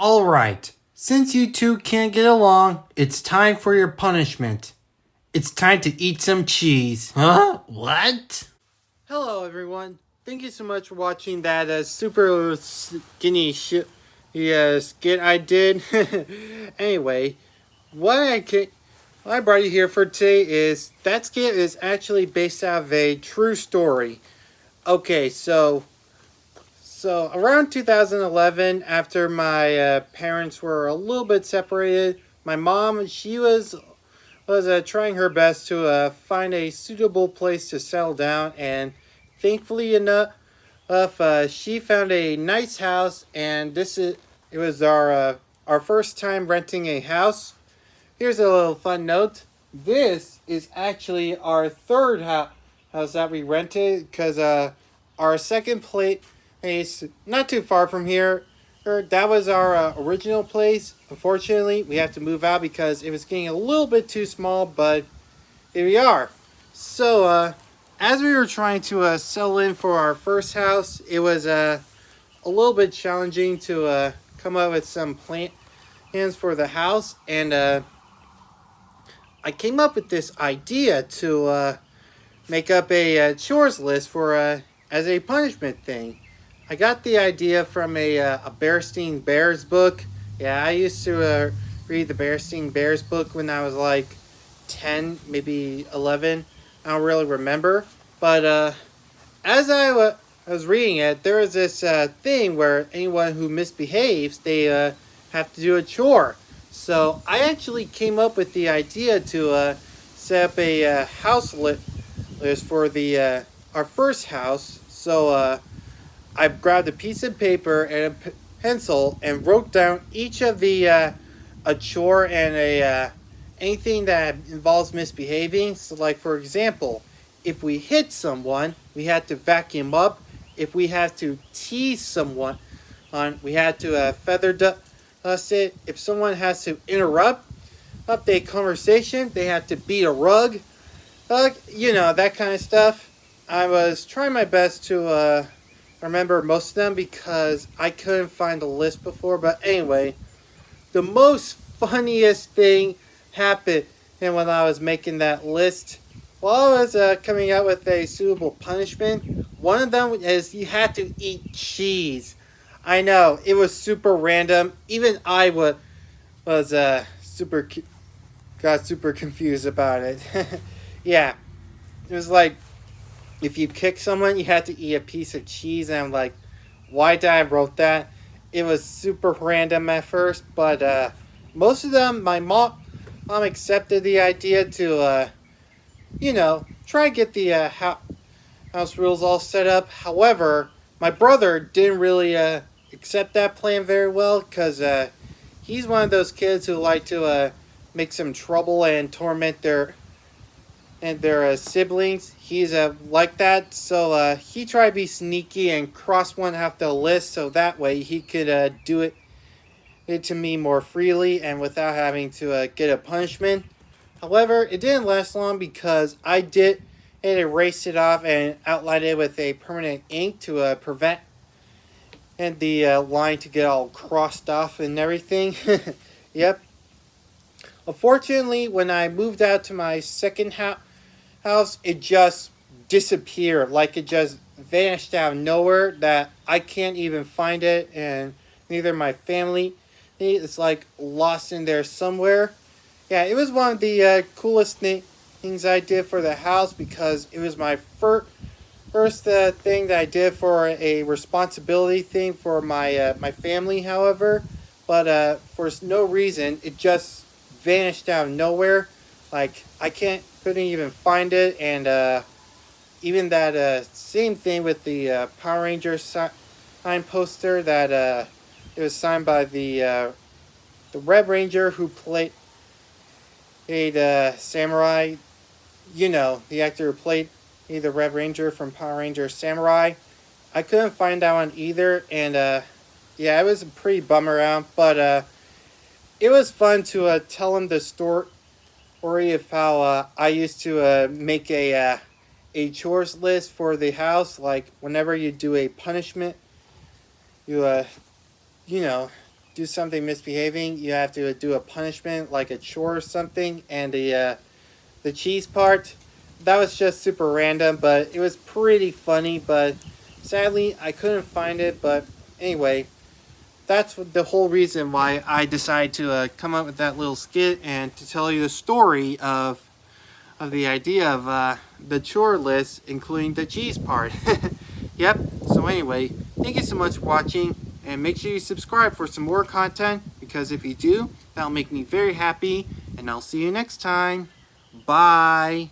Alright, since you two can't get along, it's time for your punishment. It's time to eat some cheese. Huh? What? Hello, everyone. Thank you so much for watching that super skinny skit I did. Anyway, what I brought you here for today is that skit is actually based out of a true story. Okay, so around 2011, after my parents were a little bit separated, my mom she was trying her best to find a suitable place to settle down, and thankfully enough, she found a nice house, and it was our first time renting a house. Here's a little fun note. This is actually our third house that we rented because our second place not too far from here. That was our original place. Unfortunately, we have to move out because it was getting a little bit too small, but here we are. So, as we were trying to settle in for our first house, it was a little bit challenging to come up with some plans for the house, and I came up with this idea to make up a chores list for as a punishment thing. I got the idea from a Bearstin Bears book. Yeah, I used to read the Bearstin Bears book when I was like 10, maybe 11. I don't really remember. But as I was reading it, there was this thing where anyone who misbehaves, they have to do a chore. So I actually came up with the idea to set up a house list for the our first house. So I grabbed a piece of paper and a pencil and wrote down each of the a chore and a anything that involves misbehaving. So, like for example, if we hit someone, we had to vacuum up. If we have to tease someone, we had to feather dust it. If someone has to interrupt a conversation, they have to beat a rug. That kind of stuff. I was trying my best to remember most of them because I couldn't find the list before. But anyway, the most funniest thing happened when I was making that list. While I was coming out with a suitable punishment, one of them is you had to eat cheese. I know, it was super random. Even I was got super confused about it. Yeah, it was like if you kick someone, you had to eat a piece of cheese, and I'm like, why did I wrote that? It was super random at first, but most of them, my mom accepted the idea to, try and get the house rules all set up. However, my brother didn't really accept that plan very well because he's one of those kids who like to make some trouble and torment their siblings. He's like that, so he tried to be sneaky and cross one off the list so that way he could do it to me more freely and without having to get a punishment. However, it didn't last long because I did erase it off and outlined it with a permanent ink to prevent and the line to get all crossed off and everything. Yep. Unfortunately, when I moved out to my second house, it just disappeared. Like it just vanished out of nowhere that I can't even find it, and neither my family. It's like lost in there somewhere. Yeah, it was one of the coolest things I did for the house because it was my first thing that I did for a responsibility thing for my family. However, but for no reason, it just vanished out of nowhere. Like I couldn't even find it, and even that same thing with the Power Ranger sign poster that it was signed by the Red Ranger who played Samurai. The actor who played the Red Ranger from Power Ranger Samurai. I couldn't find that one either, and yeah, it was a pretty bummer out, but it was fun to tell him the story of how I used to make a chores list for the house. Like whenever you do a punishment, you do do something misbehaving, you have to do a punishment like a chore or something. And the cheese part, that was just super random, but it was pretty funny. But sadly, I couldn't find it. But anyway, that's the whole reason why I decided to come up with that little skit and to tell you the story of the idea of the chore list, including the cheese part. Yep. So anyway, thank you so much for watching, and make sure you subscribe for some more content, because if you do, that'll make me very happy, and I'll see you next time. Bye.